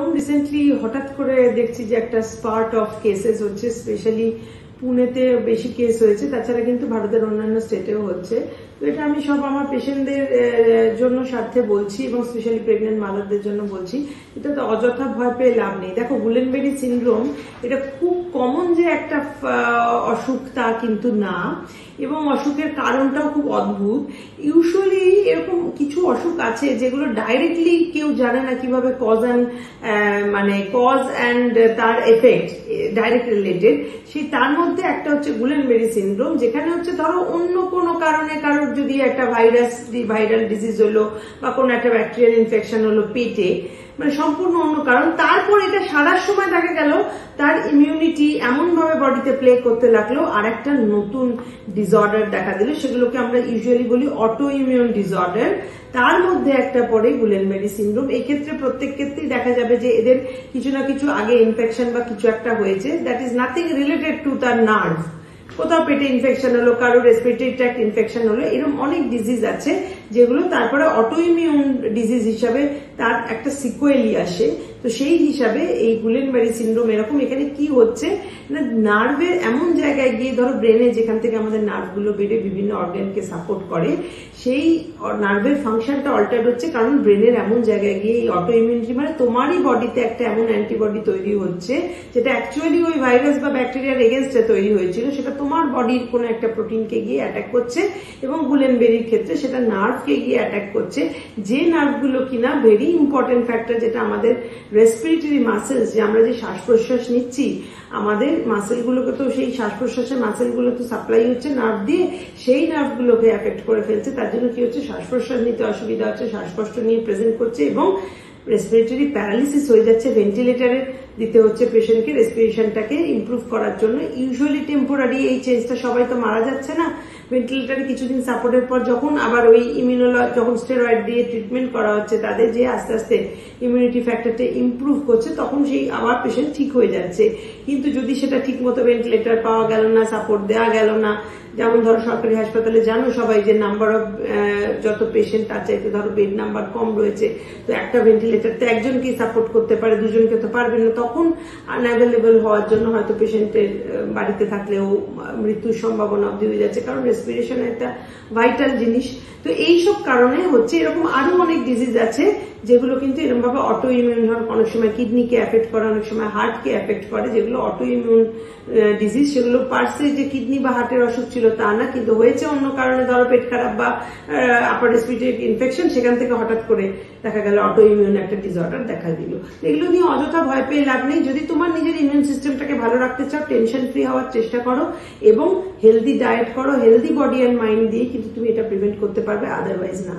Syndrome recently হঠাৎ করে দেখছি যে একটা স্পার্ট অফ কেসেস হচ্ছে, স্পেশালি পুনেতে বেশি কেস হয়েছে, তাছাড়া কিন্তু ভারতের অন্যান্য স্টেটেও হচ্ছে। তো এটা আমি সব আমার পেশেন্টদের জন্য স্বার্থে বলছি এবং স্পেশালি প্রেগনেন্ট মাদারদের জন্য বলছি। এটা তো অযথা ভয় পেয়ে লাভ নেই। দেখো, গুলেনবেরি সিন্ড্রোম এটা খুব কমন যে একটা অসুখ তা কিন্তু না, এবং অসুখের কারণটাও খুব অদ্ভুত। ইউজুয়ালি এরকম কিছু অসুখ আছে যেগুলো ডাইরেক্টলি কেউ জানে না কিভাবে কজ অ্যান্ড তার এফেক্ট ডাইরেক্ট রিলেটেড। সেই তার মধ্যে একটা হচ্ছে গুলেনবেরি সিন্ড্রোম, যেখানে হচ্ছে ধরো অন্য কোনো কারণে কারোর যদি একটা ভাইরাল ডিজিজ হলো বা কোনো একটা ব্যাকটেরিয়াল ইনফেকশন হলো পেটে, মানে সম্পূর্ণ অন্য কারণ, তারপর এটা সারার সময় দেখা গেল তার ইমিউনিটি এমন ভাবে বডিতে প্লে করতে লাগলো আর একটা নতুন ডিসঅর্ডার দেখা দিল, সেগুলোকে আমরা ইউজুয়ালি বলি অটো ইমিউন ডিসঅর্ডার। তার মধ্যে একটা পড়ে গুলেনবেরি সিন্ড্রোম। এই ক্ষেত্রে প্রত্যেক ক্ষেত্রেই দেখা যাবে যে এদের কিছু না কিছু আগে ইনফেকশন বা কিছু একটা হয়েছে, that is nothing related to তার নার্ভ। কোথাও পেটে ইনফেকশন হলো, কারো রেসপিরেটরি ট্র্যাক্ট ইনফেকশন হলো, এরকম অনেক ডিজিজ আছে যেগুলো তারপরে অটো ইমিউন ডিজিজ হিসাবে তার একটা সিকুয়েলি আসে। তো সেই হিসাবে এই গুলেনবেরি সিন্ড্রোম এরকম। এখানে কি হচ্ছে না, নার্ভের এমন জায়গায় গিয়ে, ধরো ব্রেনে যেখান থেকে আমাদের নার্ভগুলো বেড়ে বিভিন্ন অর্গানকে সাপোর্ট করে, সেই নার্ভের ফাংশনটা অল্টার হচ্ছে, কারণ ব্রেনের এমন জায়গায় গিয়ে এই অটো ইমিউনিটি, মানে তোমারই বডিতে একটা এমন অ্যান্টিবডি তৈরি হচ্ছে যেটা অ্যাকচুয়ালি ওই ভাইরাস বা ব্যাকটেরিয়ার এগেনস্টে তৈরি হয়েছিল, সেটা তোমার বডির কোনো একটা প্রোটিনকে গিয়ে অ্যাটাক করছে, এবং গুলেনবেরির ক্ষেত্রে সেটা নার্ভকে গিয়ে অ্যাটাক করছে। যে নার্ভগুলো কিনা ভেরি ইম্পর্টেন্ট ফ্যাক্টর, যেটা আমাদের রেসপিরেটরি মাসেলস, যে আমরা যে শ্বাস প্রশ্বাস নিচ্ছি, আমাদের মাসেলগুলোকে তো, সেই শ্বাস প্রশ্বাসের মাসেলগুলো তো সাপ্লাই হচ্ছে নার্ভ দিয়ে, সেই নার্ভগুলোকে এফেক্ট করে ফেলছে। তার জন্য কি হচ্ছে, শ্বাস প্রশ্বাস নিতে অসুবিধা হচ্ছে, শ্বাসকষ্ট নিয়ে প্রেজেন্ট করছে এবং রেসপিরেটরি প্যারালিসিস হয়ে যাচ্ছে। ভেন্টিলেটারে দিতে হচ্ছে পেশেন্টকে রেসপিরেশনটাকে ইমপ্রুভ করার জন্য। ইউজুয়ালি টেম্পোরারি এই চেঞ্জটা, সবাই তো মারা যাচ্ছে না, ভেন্টিলেটারে কিছুদিন সাপোর্টের পর যখন আবার ওই যখন স্টেরয়েড দিয়ে ট্রিটমেন্ট করা হচ্ছে, তাদের যে আস্তে আস্তে ইমিউনিটি ফ্যাক্টরটা ইমপ্রুভ করছে, তখন সেই আবার পেশেন্ট ঠিক হয়ে যাচ্ছে। কিন্তু যদি সেটা ঠিক মতো ভেন্টিলেটার পাওয়া গেল না, সাপোর্ট দেওয়া গেল না, যেমন ধরো সরকারি হাসপাতালে জানো সবাই যে নাম্বার অফ যত পেশেন্ট তার চাইতে ধরো বেড নাম্বার কম রয়েছে, তো একটা ভেন্টিলেটার তো একজনকেই সাপোর্ট করতে পারে, দুজনকে তো পারবে না। তখন আনঅ্যাভেলেবল হওয়ার জন্য হয়তো পেশেন্টের বাড়িতে থাকলেও মৃত্যুর সম্ভাবনা অবধি হয়ে যাচ্ছে, কারণ রেসপিরেশন একটা ভাইটাল জিনিস। তো এইসব কারণে হচ্ছে। এরকম আরো অনেক ডিজিজ আছে যেগুলো কিন্তু এরকম ভাবে অটো ইমিউন, অনেক সময় কিডনিকে এফেক্ট করে, অনেক সময় হার্টকে এফেক্ট করে, যেগুলো অটো ইমিউন ডিজিজ। সেগুলো পার্সে যে কিডনি বা হার্টের অসুখ ছিল তা না, কিন্তু হয়েছে অন্য কারণে, ধরো পেট খারাপ বা আপার রেসপিরেটরি ইনফেকশন, সেখান থেকে হঠাৎ করে দেখা গেল অটো ইমিউন একটা ডিসঅর্ডার দেখা দিল। এগুলো নিয়ে অযথা ভয় পেয়ে লাভ নেই। যদি তোমার নিজের ইমিউন সিস্টেমটাকে ভালো রাখতে চাও, টেনশন ফ্রি হওয়ার চেষ্টা করো এবং হেলদি ডায়েট করো, হেলদি বডি অ্যান্ড মাইন্ড দিয়ে কিন্তু তুমি এটা প্রিভেন্ট করতে পারবে, আদারওয়াইজ না।